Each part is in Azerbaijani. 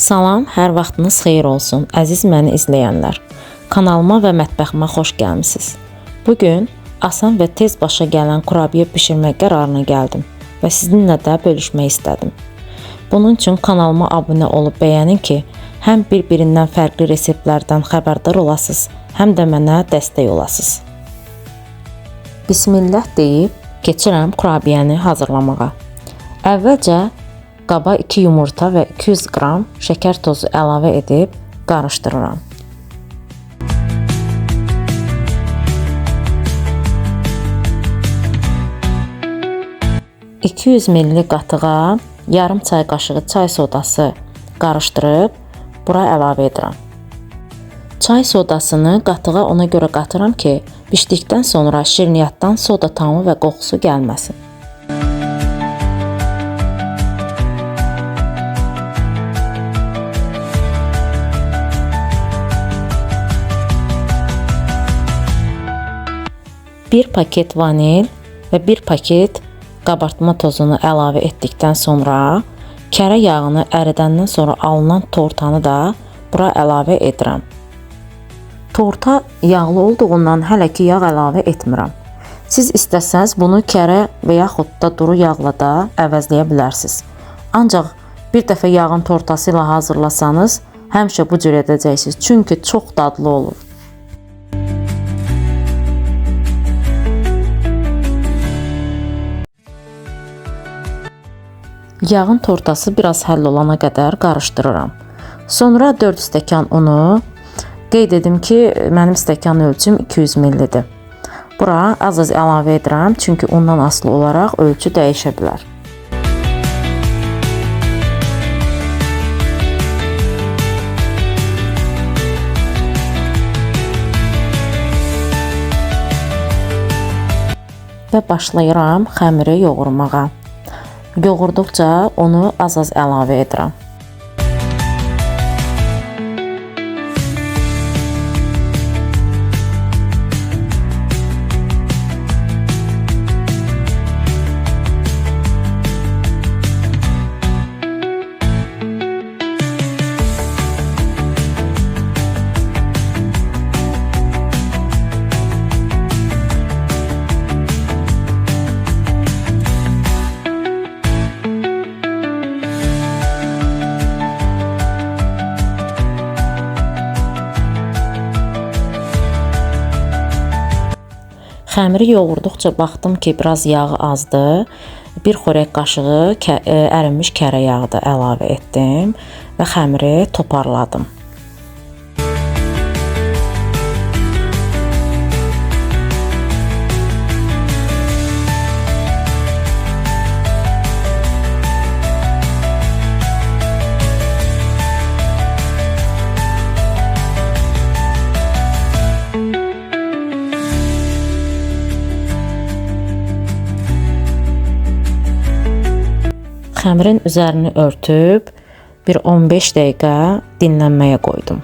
Salam, hər vaxtınız xeyir olsun, əziz məni izləyənlər. Kanalıma və mətbəximə xoş gəlmisiniz. Bugün asan və tez başa gələn kurabiyə bişirmək qərarına gəldim və sizinlə də bölüşmək istədim. Bunun üçün kanalıma abunə olub bəyənin ki, həm bir-birindən fərqli reseptlərdən xəbərdar olasınız, həm də mənə dəstək olasınız. Bismillah deyib keçirəm kurabiyəni hazırlamağa. Əvvəlcə qaba 2 yumurta və 200 qram şəkər tozu əlavə edib qarışdırıram. $200 ml qatığa yarım çay qaşığı çay sodası qarışdırıb bura əlavə edirəm. Çay sodasını qatığa ona görə qatıram ki, bişdikdən sonra şirniyyatdan soda tamı və qoxusu gəlməsin. Bir paket vanil və bir paket qabartma tozunu əlavə etdikdən sonra kərə yağını əridəndən sonra alınan tortanı da bura əlavə edirəm. Torta yağlı olduğundan hələ ki yağ əlavə etmirəm. Siz istəsəniz bunu kərə və yaxud da duru yağla da əvəzləyə bilərsiniz. Ancaq bir dəfə yağın tortası ilə hazırlasanız həmişə bu cür edəcəksiniz, çünki çox dadlı olur. Yağın tortası biraz həll olana qədər qarışdırıram. Sonra 4 stəkan unu, qeyd edim ki, mənim stəkan ölçüm 200 ml-dir. Bura az-az əlavə edirəm, çünki ondan asılı olaraq ölçü dəyişə bilər. Və başlayıram xəmiri yoğurmağa. Yoğurduqca onu az-az əlavə edirəm. Xəmiri yoğurduqca baxdım ki, biraz yağı azdır. Bir xörək qaşığı ərinmiş kərə yağı da əlavə etdim və xəmiri toparladım. Xəmirin üzərini örtüb bir 15 dəqiqə dinlənməyə qoydum.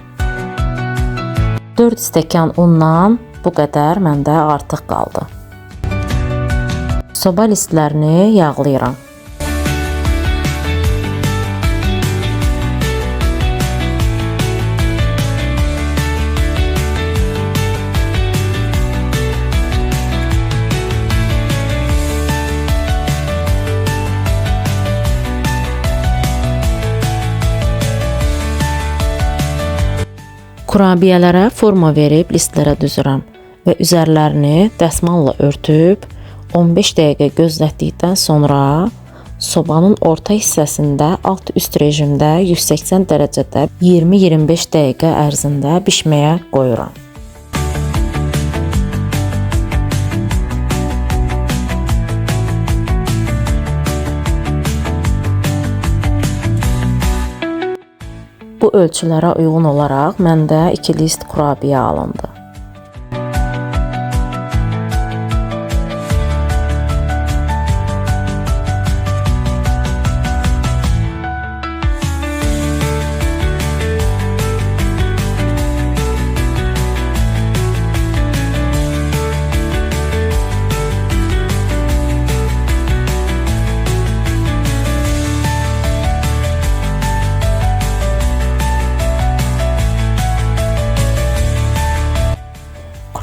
4 stəkan undan bu qədər məndə artıq qaldı. Soba listlərini yağlayıram. Kurabiyələrə forma verib listlərə düzürəm və üzərlərini dəsmalla örtüb 15 dəqiqə gözlətdikdən sonra sobanın orta hissəsində alt-üst rejimdə 180 dərəcədə 20-25 dəqiqə ərzində bişməyə qoyuram. Bu ölçülərə uyğun olaraq məndə 2 list kurabiyə alındı.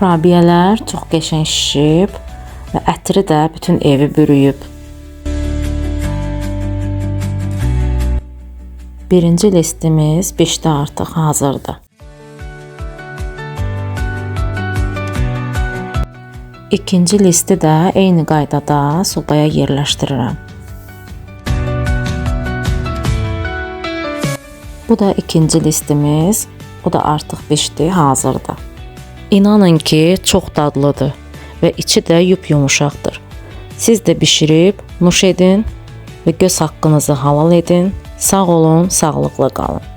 Kurabiyələr çox qəşəng şişib və ətri də bütün evi bürüyüb. Birinci listimiz bişdi artıq hazırdır. İkinci listi də eyni qaydada sobaya yerləşdirirəm. Bu da ikinci listimiz. O da artıq bişdi, hazırdır. İnanın ki, çox dadlıdır və içi də yumuşaqdır. Siz də bişirib nuş edin və göz haqqınızı halal edin. Sağ olun, sağlıqla qalın.